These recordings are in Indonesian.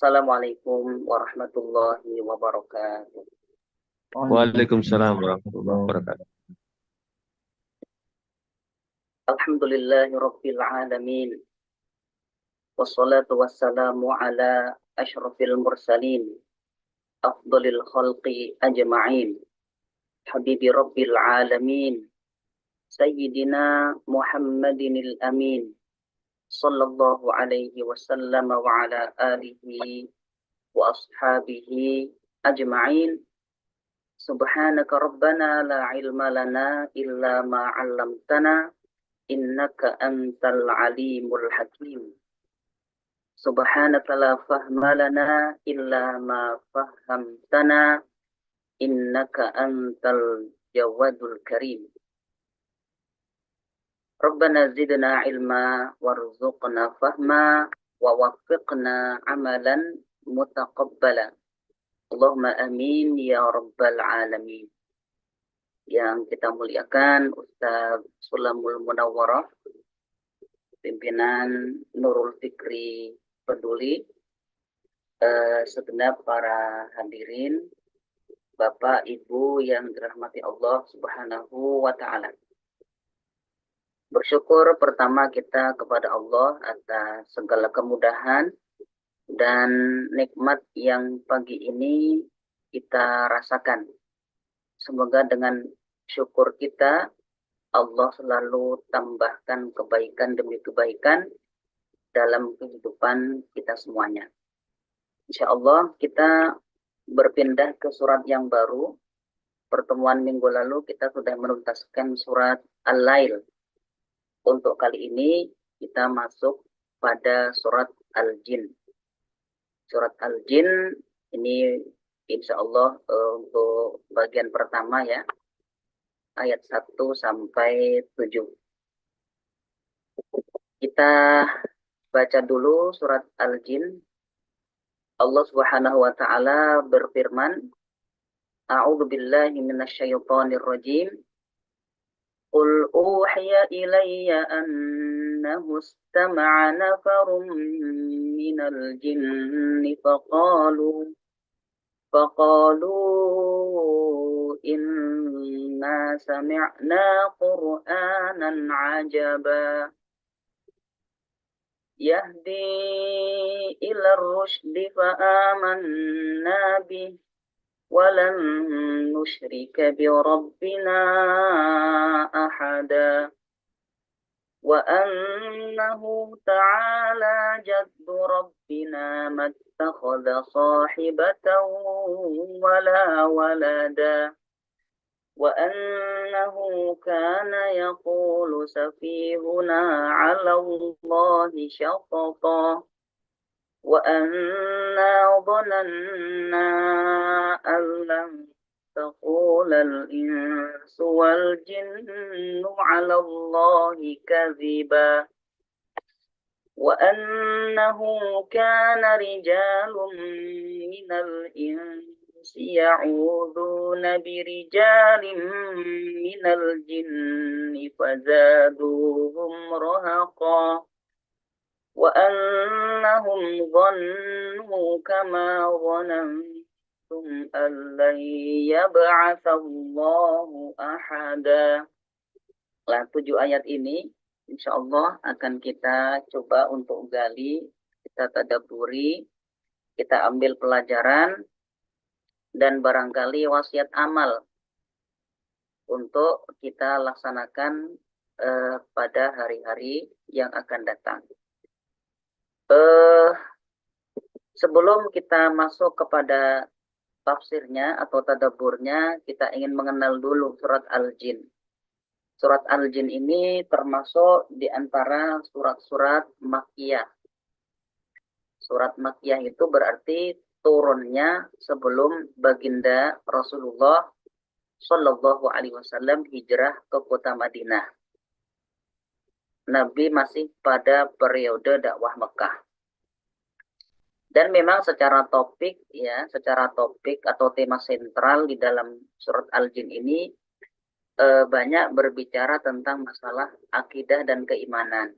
Assalamualaikum warahmatullahi wabarakatuh. Waalaikumsalam warahmatullahi wabarakatuh. Alhamdulillahi rabbil alamin. Wassalatu wassalamu ala ashrafil mursalin. Afdalil khalqi ajma'in. Habibi rabbil alamin. Sayyidina Muhammadinil amin. Sallallahu alaihi wasallam wa ala alihi wa ashabihi ajma'in. Subhanaka rabbana la ilma lana illa ma 'allamtana innaka antal alimul hakim. Subhanaka la fahma lana illa ma fahamtana innaka antal jawadul karim. Rabbana zidna ilma warzuqna fahma wa waffiqna amalan mutaqabbala. Allahumma amin ya rabbal alamin. Yang kita muliakan Ustaz Sulamul Munawwarah, pimpinan Nurul Fikri Peduli, segenap para hadirin, Bapak Ibu yang dirahmati Allah Subhanahu wa taala. Bersyukur pertama kita kepada Allah atas segala kemudahan dan nikmat yang pagi ini kita rasakan. Semoga dengan syukur kita Allah selalu tambahkan kebaikan demi kebaikan dalam kehidupan kita semuanya. Insya Allah kita berpindah ke surat yang baru. Pertemuan minggu lalu kita sudah menuntaskan surat Al-Lail. Untuk kali ini kita masuk pada surat Al-Jin. Surat Al-Jin ini insya Allah untuk bagian pertama ya. Ayat 1 sampai 7. Kita baca dulu surat Al-Jin. Allah Subhanahu wa taala berfirman, A'udzu billahi minasyaitonir rajim. Qul uhiya ilayya annahu istama'a nafarun minal jinni فقالوا إنا سمعنا قرآنا عجبا يهدي إلى الرشد فآمنا به ولن نشرك بربنا أحدا وأنه تعالى جد ربنا ما اتخذ صاحبة ولا ولدا وأنه كان يقول سفيهنا على الله شططا وأنا ظننا أن لن تقول الإنس والجن على الله كذبا وأنه كان رجال من الإنس يعوذون برجال من الجن فزادوهم رهقا وأنهم ظنوا كما ظننتم أن لن يبعث الله أحدا. Nah, 7 ayat ini insya Allah akan kita coba untuk gali, kita tadabburi, kita ambil pelajaran, dan barangkali wasiat amal untuk kita laksanakan pada hari-hari yang akan datang. Sebelum kita masuk kepada tafsirnya atau tadabburnya, kita ingin mengenal dulu surat Al-Jin. Surat Al-Jin ini termasuk di antara surat-surat Makkiyah. Surat Makkiyah itu berarti turunnya sebelum baginda Rasulullah Shallallahu Alaihi Wasallam hijrah ke kota Madinah. Nabi masih pada periode dakwah Mekah. Dan memang secara topik atau tema sentral di dalam surat Al-Jin ini banyak berbicara tentang masalah akidah dan keimanan.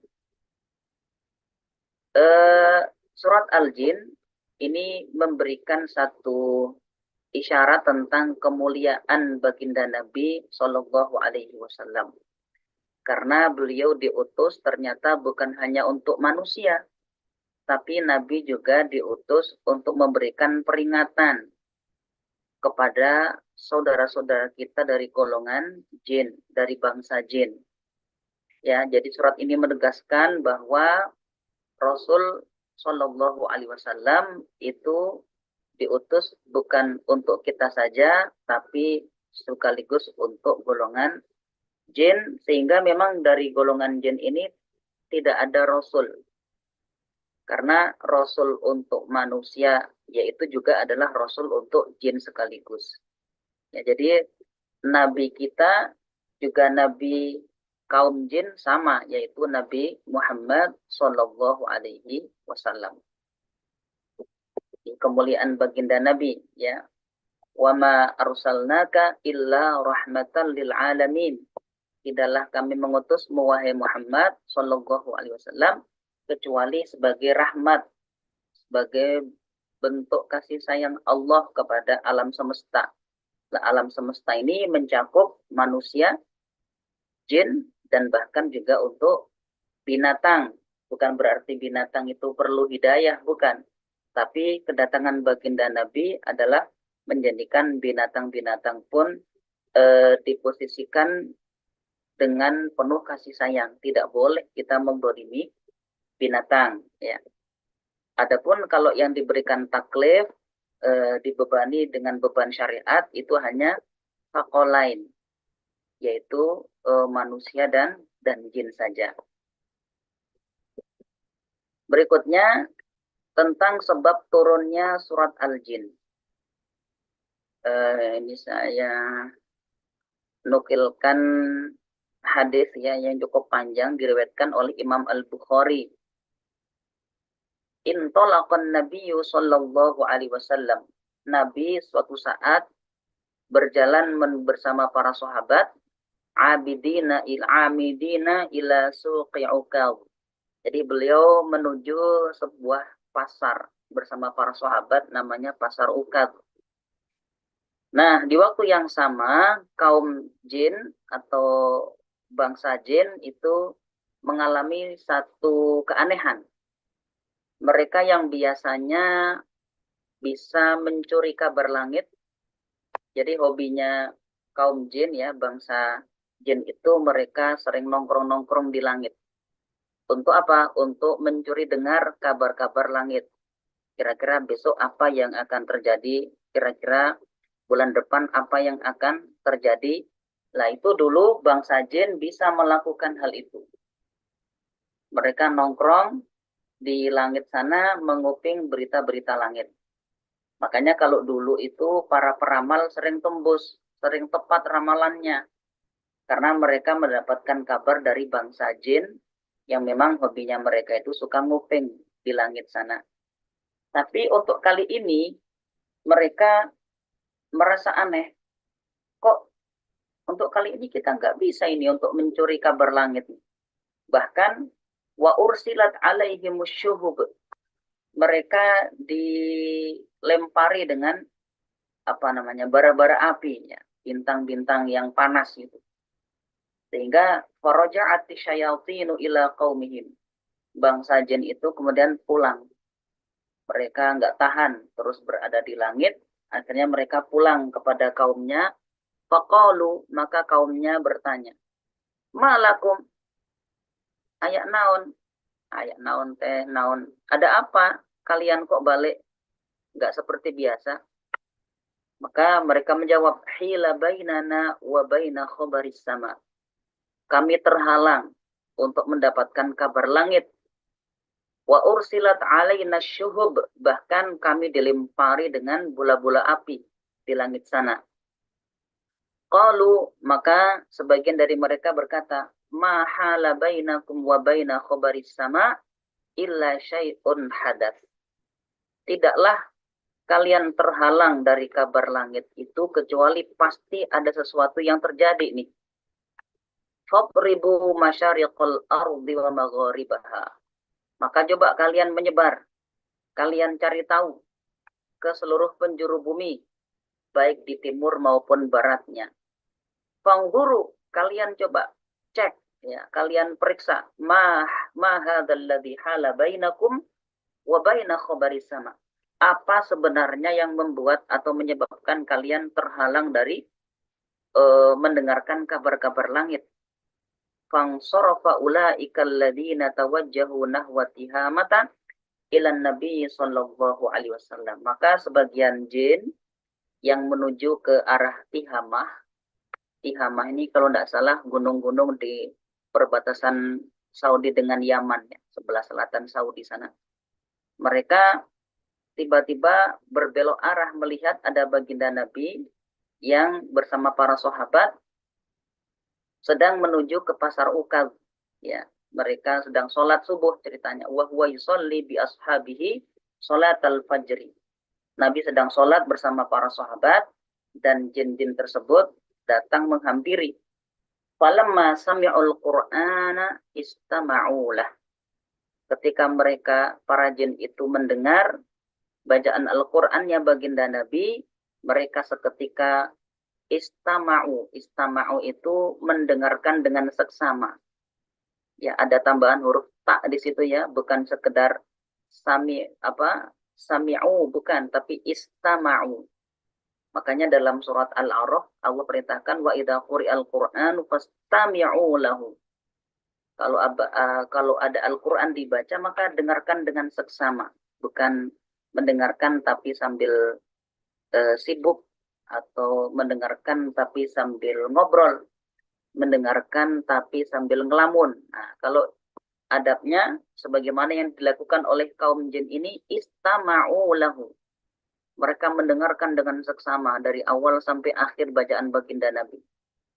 Surat Al-Jin ini memberikan satu isyarat tentang kemuliaan baginda Nabi Shallallahu Alaihi Wasallam. Karena beliau diutus ternyata bukan hanya untuk manusia, tapi Nabi juga diutus untuk memberikan peringatan kepada saudara-saudara kita dari golongan jin, dari bangsa jin. Ya, jadi surat ini menegaskan bahwa Rasul Shallallahu Alaihi Wasallam itu diutus bukan untuk kita saja, tapi sekaligus untuk golongan jin, sehingga memang dari golongan jin ini tidak ada Rasul. Karena Rasul untuk manusia, yaitu juga adalah Rasul untuk jin sekaligus. Ya, jadi Nabi kita juga Nabi kaum jin sama, yaitu Nabi Muhammad Sallallahu Alaihi Wasallam. Kemuliaan baginda Nabi, ya. Wa ma arsalnaka illa rahmatan lil alamin. Tidaklah kami mengutus wahai Muhammad Sallallahu Alaihi Wasallam kecuali sebagai rahmat, sebagai bentuk kasih sayang Allah kepada alam semesta. Nah, alam semesta ini mencakup manusia, jin, dan bahkan juga untuk binatang. Bukan berarti binatang itu perlu hidayah, bukan. Tapi kedatangan baginda Nabi adalah menjadikan binatang-binatang pun diposisikan dengan penuh kasih sayang. Tidak boleh kita mendolimi binatang. Ya. Adapun kalau yang diberikan taklif, dibebani dengan beban syariat, itu hanya fakolain, yaitu manusia dan jin saja. Berikutnya tentang sebab turunnya surat Al-Jin. Ini saya nukilkan hadis ya yang cukup panjang diriwayatkan oleh Imam Al-Bukhari. Intolaqan Nabiyyu sallallahu alaihi wasallam. Nabi suatu saat berjalan bersama para sahabat amidina ila suqi Uqaw. Jadi beliau menuju sebuah pasar bersama para sahabat namanya Pasar Uqaw. Nah, di waktu yang sama kaum jin atau bangsa jin itu mengalami satu keanehan. Mereka yang biasanya bisa mencuri kabar langit, jadi hobinya kaum jin ya, bangsa jin itu mereka sering nongkrong-nongkrong di langit. Untuk apa? Untuk mencuri dengar kabar-kabar langit. Kira-kira besok apa yang akan terjadi, kira-kira bulan depan apa yang akan terjadi. Nah, itu dulu bangsa jin bisa melakukan hal itu. Mereka nongkrong di langit sana menguping berita-berita langit. Makanya kalau dulu itu para peramal sering tembus, sering tepat ramalannya. Karena mereka mendapatkan kabar dari bangsa jin yang memang hobinya mereka itu suka nguping di langit sana. Tapi untuk kali ini mereka merasa aneh. Kok untuk kali ini kita nggak bisa ini untuk mencuri kabar langit. Bahkan wa ursilat alaihimus syuhub. Mereka dilempari dengan bara-bara api ya, bintang-bintang yang panas itu. Sehingga faraja'ati syayatinu ila qaumihim. Bangsa jin itu kemudian pulang. Mereka nggak tahan terus berada di langit. Akhirnya mereka pulang kepada kaumnya. Faqalu, maka kaumnya bertanya. Malakum, ayak naon teh naon. Ada apa? Kalian kok balik nggak seperti biasa? Maka mereka menjawab, hila bainana wa baina khabaris sama. Kami terhalang untuk mendapatkan kabar langit. Wa ursilat alaina syuhub, bahkan kami dilempari dengan bola-bola api di langit sana. Qalu, maka sebagian dari mereka berkata, ma hala bainakum wa baina khabaris sama illa syai'un hadath. Tidaklah kalian terhalang dari kabar langit itu kecuali pasti ada sesuatu yang terjadi nih. Fabribu masyariqal ardi wa magharibaha. Maka coba kalian menyebar. Kalian cari tahu ke seluruh penjuru bumi, baik di timur maupun baratnya. Fangguru, kalian coba cek, ya, kalian periksa, ma hadzalladzi hala bainakum wa baina khabaris sama. Apa sebenarnya yang membuat atau menyebabkan kalian terhalang dari mendengarkan kabar-kabar langit? Fansarafa ulaika alladziina tawajjahu nahwa tihamatan ilan Nabi sallallahu alaihi wasallam. Maka sebagian jin yang menuju ke arah Tihamah. Tihamah ini kalau tidak salah gunung-gunung di perbatasan Saudi dengan Yaman, ya, sebelah selatan Saudi sana. Mereka tiba-tiba berbelok arah melihat ada baginda Nabi yang bersama para sahabat sedang menuju ke pasar Ukaz. Ya, mereka sedang sholat subuh ceritanya. Wa huwa yusolli bi ashabihi sholatal fajri. Nabi sedang sholat bersama para sahabat dan jin-jin tersebut datang menghampiri. Falamma sami'ul Qur'ana istama'ulah. Ketika mereka, para jin itu mendengar bacaan Al-Qur'annya baginda Nabi, mereka seketika istama'u. Istama'u itu mendengarkan dengan seksama. Ya, ada tambahan huruf ta di situ ya, bukan sekedar sami'u, bukan, tapi istama'u. Makanya dalam surat Al-A'raf Allah perintahkan wa idza quri'al Qur'an fastami'u lahu. Kalau ada Al-Qur'an dibaca maka dengarkan dengan seksama, bukan mendengarkan tapi sambil sibuk atau mendengarkan tapi sambil ngobrol, mendengarkan tapi sambil ngelamun. Nah, kalau adabnya sebagaimana yang dilakukan oleh kaum jin ini, istama'u lahu. Mereka mendengarkan dengan seksama dari awal sampai akhir bacaan baginda Nabi.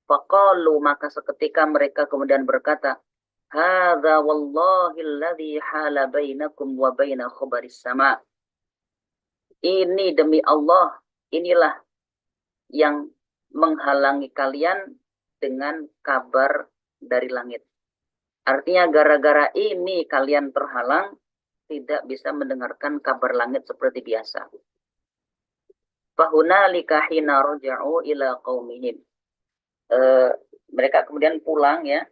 Faqalu, maka seketika mereka kemudian berkata, hadza wallahi alladzi hala bainakum wa baina khabaris sama. Ini demi Allah, inilah yang menghalangi kalian dengan kabar dari langit. Artinya gara-gara ini kalian terhalang, tidak bisa mendengarkan kabar langit seperti biasa. Fahunalika hina raja'u ila qaumihim. Mereka kemudian pulang ya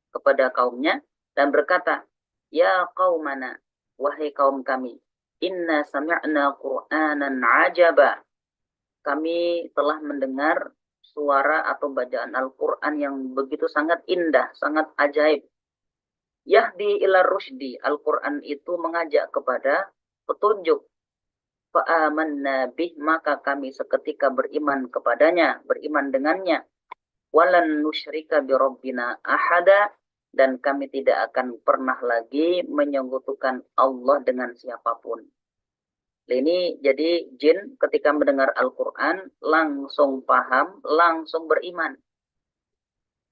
kepada kaumnya dan berkata, ya qaumana, wahai kaum kami, inna sami'na Qur'anan ajaba. Kami telah mendengar suara atau bacaan Al-Quran yang begitu sangat indah, sangat ajaib. Yahdi ila rusydi. Al-Quran itu mengajak kepada petunjuk. Fa'amanna bih, maka kami seketika beriman kepadanya, beriman dengannya. Walan nusyrika bi rabbina ahada, dan kami tidak akan pernah lagi menyekutukan Allah dengan siapapun. Ini jadi jin ketika mendengar Al-Quran langsung paham, langsung beriman.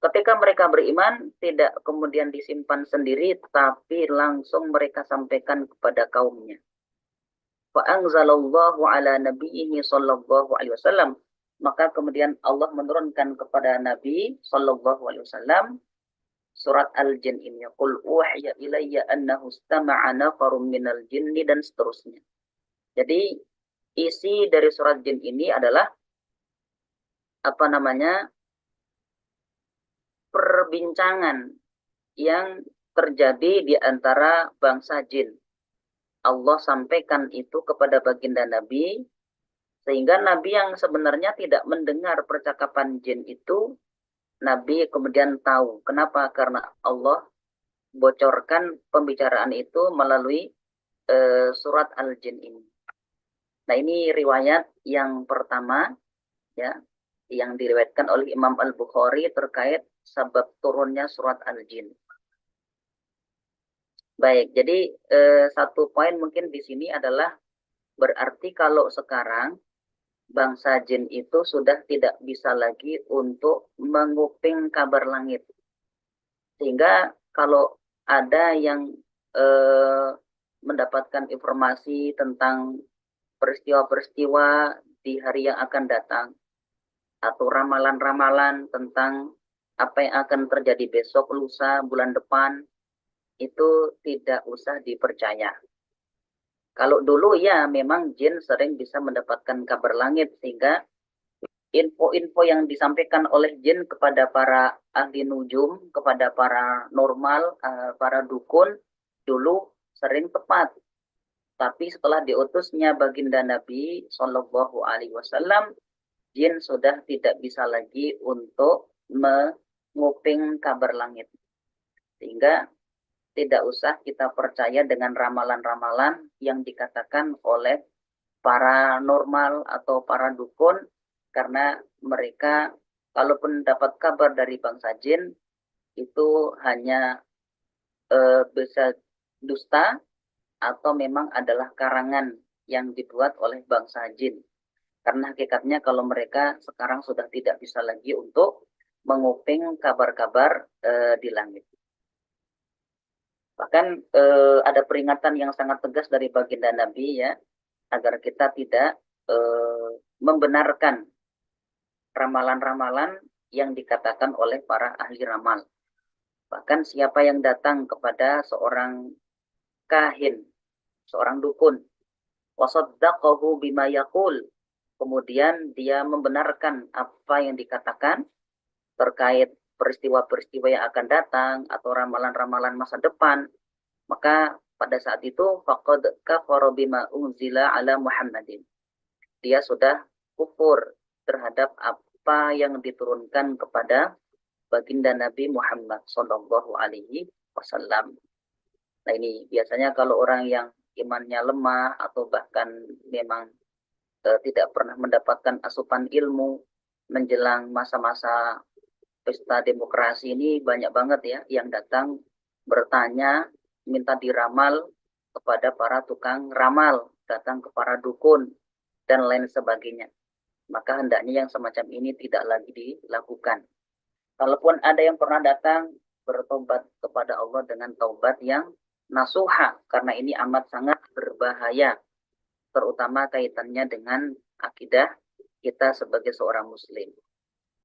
Ketika mereka beriman, tidak kemudian disimpan sendiri, tapi langsung mereka sampaikan kepada kaumnya. Fa'anzalallahu ala nabiyhi sallallahu alaihi wasallam. Maka kemudian Allah menurunkan kepada Nabi sallallahu alaihi wasallam surat Al-Jin ini. Qul uhiya ilayya annahu istama'a nafarun minal jinni, dan seterusnya. Jadi isi dari surat Jin ini adalah perbincangan yang terjadi di antara bangsa jin. Allah sampaikan itu kepada baginda Nabi, sehingga Nabi yang sebenarnya tidak mendengar percakapan jin itu, Nabi kemudian tahu. Kenapa? Karena Allah bocorkan pembicaraan itu melalui surat Al-Jin ini. Nah, ini riwayat yang pertama ya, yang diriwayatkan oleh Imam Al-Bukhari terkait sebab turunnya surat Al-Jin. Baik, jadi satu poin mungkin di sini adalah berarti kalau sekarang bangsa jin itu sudah tidak bisa lagi untuk menguping kabar langit. Sehingga kalau ada yang mendapatkan informasi tentang peristiwa-peristiwa di hari yang akan datang, atau ramalan-ramalan tentang apa yang akan terjadi besok, lusa, bulan depan, itu tidak usah dipercaya. Kalau dulu ya memang jin sering bisa mendapatkan kabar langit, sehingga info-info yang disampaikan oleh jin kepada para ahli nujum, kepada para normal, para dukun, dulu sering tepat. Tapi setelah diutusnya baginda Nabi Shallallahu Alaihi Wasallam, jin sudah tidak bisa lagi untuk menguping kabar langit. Sehingga tidak usah kita percaya dengan ramalan-ramalan yang dikatakan oleh para normal atau para dukun, karena mereka kalaupun dapat kabar dari bangsa jin itu hanya bisa dusta atau memang adalah karangan yang dibuat oleh bangsa jin. Karena hakikatnya kalau mereka sekarang sudah tidak bisa lagi untuk menguping kabar-kabar di langit. Bahkan ada peringatan yang sangat tegas dari baginda Nabi ya, agar kita tidak membenarkan ramalan-ramalan yang dikatakan oleh para ahli ramal. Bahkan siapa yang datang kepada seorang kahin, seorang dukun, wasaddaqahu bima yaqul, kemudian dia membenarkan apa yang dikatakan terkait peristiwa-peristiwa yang akan datang atau ramalan-ramalan masa depan, maka pada saat itu faqad kafara bima unzila ala Muhammadin. Dia sudah kufur terhadap apa yang diturunkan kepada baginda Nabi Muhammad Shallallahu Alaihi Wasallam. Nah ini biasanya kalau orang yang imannya lemah atau bahkan memang tidak pernah mendapatkan asupan ilmu menjelang masa-masa pesta demokrasi ini, banyak banget ya yang datang bertanya, minta diramal kepada para tukang ramal, datang ke para dukun, dan lain sebagainya. Maka hendaknya yang semacam ini tidak lagi dilakukan. Kalaupun ada yang pernah datang, bertobat kepada Allah dengan taubat yang nasuha, karena ini amat sangat berbahaya, terutama kaitannya dengan akidah kita sebagai seorang muslim.